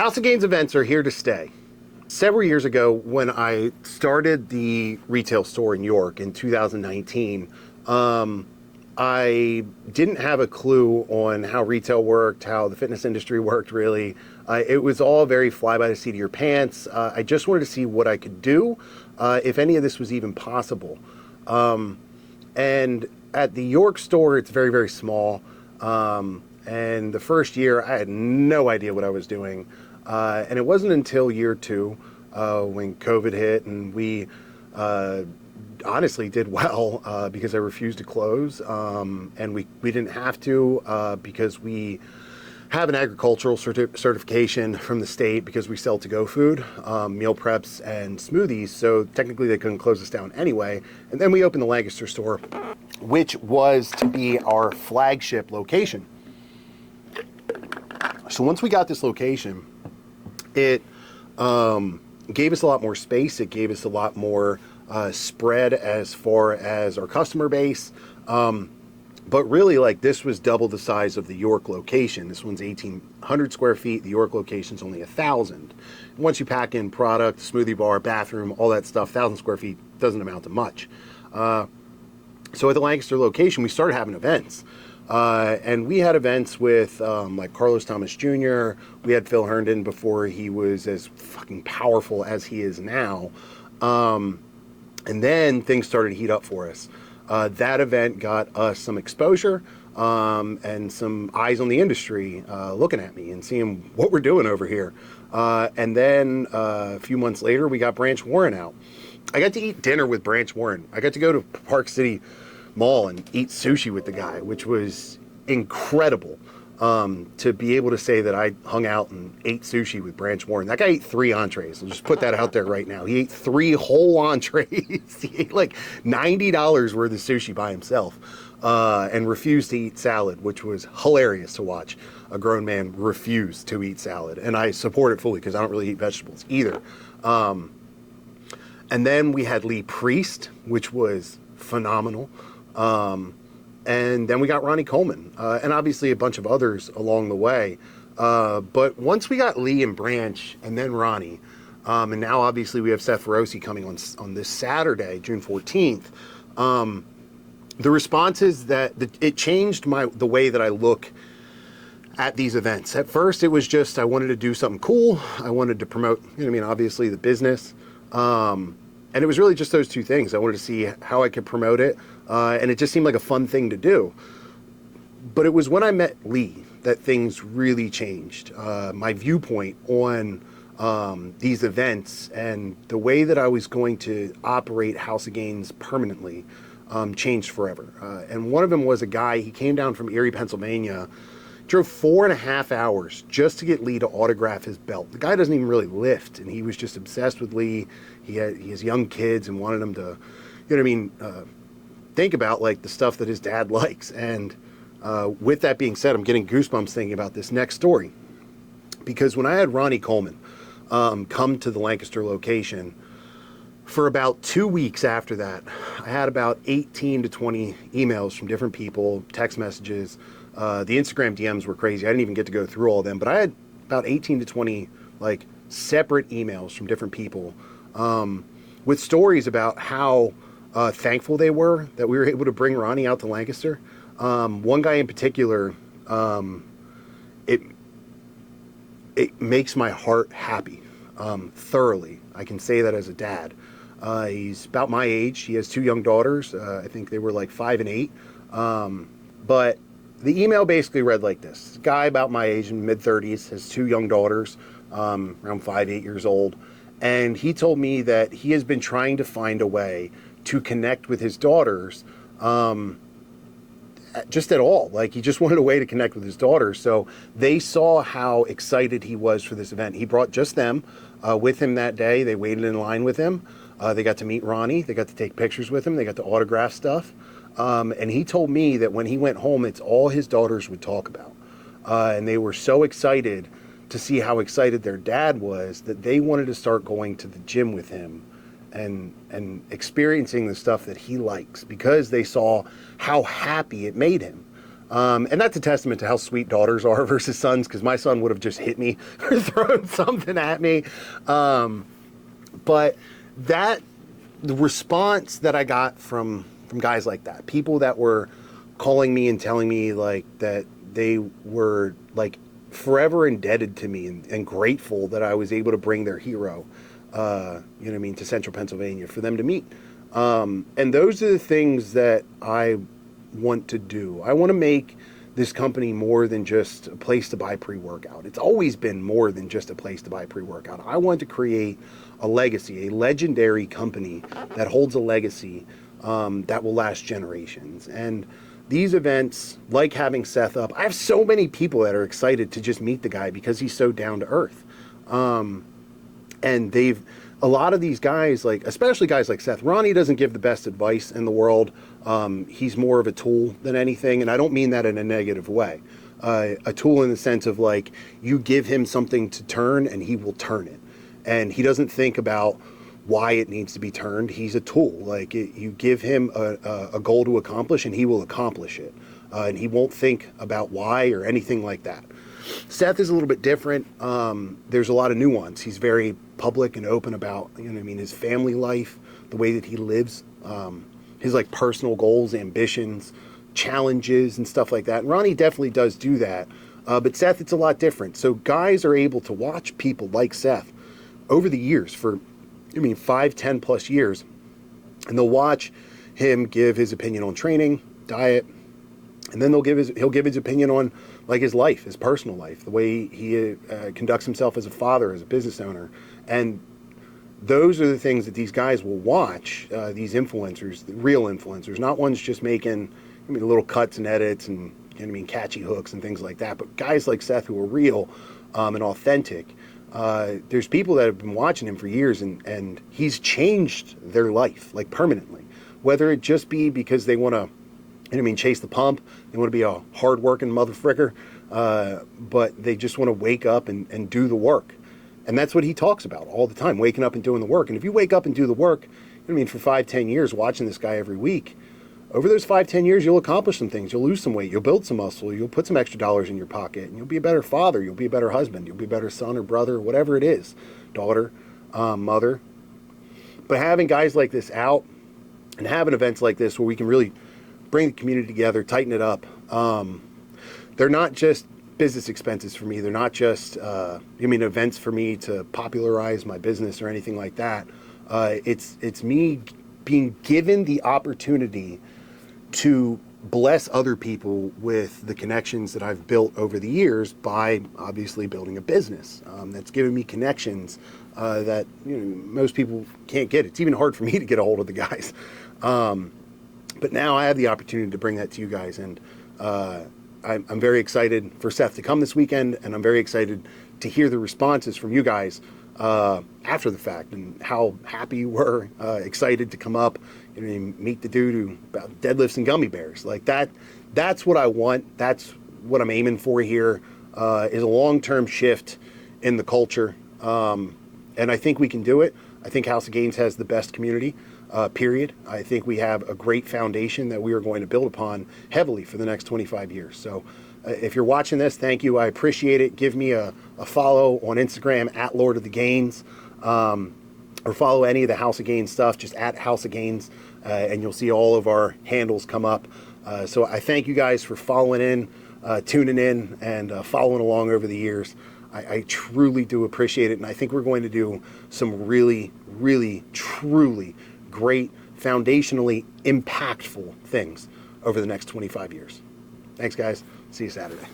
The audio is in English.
House of Gains events are here to stay. Several years ago, when I started the retail store in York in 2019, I didn't have a clue on how retail worked, how the fitness industry worked, really. It was all very fly by the seat of your pants. I just wanted to see what I could do, if any of this was even possible. And at the York store, it's very, very small. And the first year, I had no idea what I was doing. And it wasn't until year two, when COVID hit, and we honestly did well because I refused to close. And we didn't have to because we have an agricultural certification from the state because we sell to-go food, meal preps, and smoothies. So technically they couldn't close us down anyway. And then we opened the Lancaster store, which was to be our flagship location. So once we got this location, it gave us a lot more space. It gave us a lot more spread as far as our customer base. But really, like, this was double the size of the York location. This one's 1,800 square feet. The York location's only 1,000. Once you pack in product, smoothie bar, bathroom, all that stuff, 1,000 square feet doesn't amount to much. So at the Lancaster location, we started having events. And we had events with like Carlos Thomas Jr. We had Phil Herndon before he was as fucking powerful as he is now. And then things started to heat up for us. That event got us some exposure and some eyes on the industry looking at me and seeing what we're doing over here. And then a few months later, we got Branch Warren out. I got to eat dinner with Branch Warren. I got to go to Park City Mall and eat sushi with the guy, which was incredible. To be able to say that I hung out and ate sushi with Branch Warren. That guy ate 3 entrees. I'll just put that out there right now. He ate 3 whole entrees. He ate like $90 worth of sushi by himself and refused to eat salad, which was hilarious to watch. A grown man refuse to eat salad. And I support it fully because I don't really eat vegetables either. And then we had Lee Priest, which was phenomenal. And then we got Ronnie Coleman, and obviously a bunch of others along the way. But once we got Lee and Branch, and then Ronnie, and now obviously we have Seth Feroce coming on this Saturday, June 14th. The response is that it changed the way that I look at these events. At first, it was just I wanted to do something cool. I wanted to promote, obviously the business. And it was really just those two things. I wanted to see how I could promote it, and it just seemed like a fun thing to do. But it was when I met Lee that things really changed. My viewpoint on these events and the way that I was going to operate House of Gains permanently changed forever. And one of them was a guy, he came down from Erie, Pennsylvania, drove 4.5 hours just to get Lee to autograph his belt. The guy doesn't even really lift, and he was just obsessed with Lee. He has young kids and wanted him to, think about like the stuff that his dad likes. And with that being said, I'm getting goosebumps thinking about this next story. Because when I had Ronnie Coleman come to the Lancaster location, for about 2 weeks after that, I had about 18 to 20 emails from different people, text messages. The Instagram DMs were crazy. I didn't even get to go through all of them, but I had about 18 to 20 like separate emails from different people with stories about how thankful they were that we were able to bring Ronnie out to Lancaster. One guy in particular, it makes my heart happy thoroughly. I can say that as a dad. He's about my age. He has 2 young daughters. I think they were like 5 and 8. But the email basically read like this. This guy about my age, in mid-30s, has 2 young daughters, around 5, 8 years old. And he told me that he has been trying to find a way to connect with his daughters just at all. Like, he just wanted a way to connect with his daughters. So they saw how excited he was for this event. He brought just them with him that day. They waited in line with him. They got to meet Ronnie. They got to take pictures with him. They got to autograph stuff. And he told me that when he went home, it's all his daughters would talk about. And they were so excited to see how excited their dad was that they wanted to start going to the gym with him and experiencing the stuff that he likes because they saw how happy it made him. And that's a testament to how sweet daughters are versus sons, because my son would have just hit me or thrown something at me. But the response that I got from guys like that, people that were calling me and telling me like that they were like forever indebted to me and grateful that I was able to bring their hero, you know what I mean, to Central Pennsylvania for them to meet. And those are the things that I want to do. I want to make this company more than just a place to buy pre-workout. It's always been more than just a place to buy pre-workout. I want to create a legacy, a legendary company that holds a legacy that will last generations. And these events, like having Seth up, I have so many people that are excited to just meet the guy because he's so down to earth. And a lot of these guys, like, especially guys like Seth, Ronnie doesn't give the best advice in the world. He's more of a tool than anything. And I don't mean that in a negative way. A tool in the sense of like, you give him something to turn and he will turn it. And he doesn't think about why it needs to be turned. He's a tool. Like you give him a goal to accomplish and he will accomplish it. And he won't think about why or anything like that. Seth is a little bit different. There's a lot of nuance. He's very public and open about, you know what I mean, his family life, the way that he lives, his like personal goals, ambitions, challenges and stuff like that. And Ronnie definitely does do that. But Seth, it's a lot different. So guys are able to watch people like Seth over the years for, 5, 10 plus years. And they'll watch him give his opinion on training, diet, and then he'll give his opinion on like his life, his personal life, the way he conducts himself as a father, as a business owner. And those are the things that these guys will watch, these influencers, the real influencers, not ones just making little cuts and edits and catchy hooks and things like that, but guys like Seth who are real and authentic. There's people that have been watching him for years and he's changed their life like permanently, whether it just be because they want to chase the pump. They want to be a hard-working motherfricker, but they just want to wake up and do the work. And that's what he talks about all the time, waking up and doing the work. And if you wake up and do the work, for 5, 10 years, watching this guy every week, over those 5, 10 years, you'll accomplish some things. You'll lose some weight. You'll build some muscle. You'll put some extra dollars in your pocket. And you'll be a better father. You'll be a better husband. You'll be a better son or brother, or whatever it is, daughter, mother. But having guys like this out and having events like this where we can really bring the community together, tighten it up. They're not just business expenses for me. They're not just, events for me to popularize my business or anything like that. It's me being given the opportunity to bless other people with the connections that I've built over the years by obviously building a business. That's given me connections that most people can't get. It's even hard for me to get a hold of the guys. But now I have the opportunity to bring that to you guys, and I'm very excited for Seth to come this weekend, and I'm very excited to hear the responses from you guys after the fact and how happy you were, excited to come up and meet the dude who about deadlifts and gummy bears. Like that. That's what I want. That's what I'm aiming for here, is a long-term shift in the culture. And I think we can do it. I think House of Gains has the best community. Period. I think we have a great foundation that we are going to build upon heavily for the next 25 years. So if you're watching this, thank you. I appreciate it. Give me a follow on Instagram at Lord of the Gains, or follow any of the House of Gains stuff, just at House of Gains, and you'll see all of our handles come up. So I thank you guys for following in, tuning in, and following along over the years. I truly do appreciate it, and I think we're going to do some really, really, truly great, foundationally impactful things over the next 25 years. Thanks, guys. See you Saturday.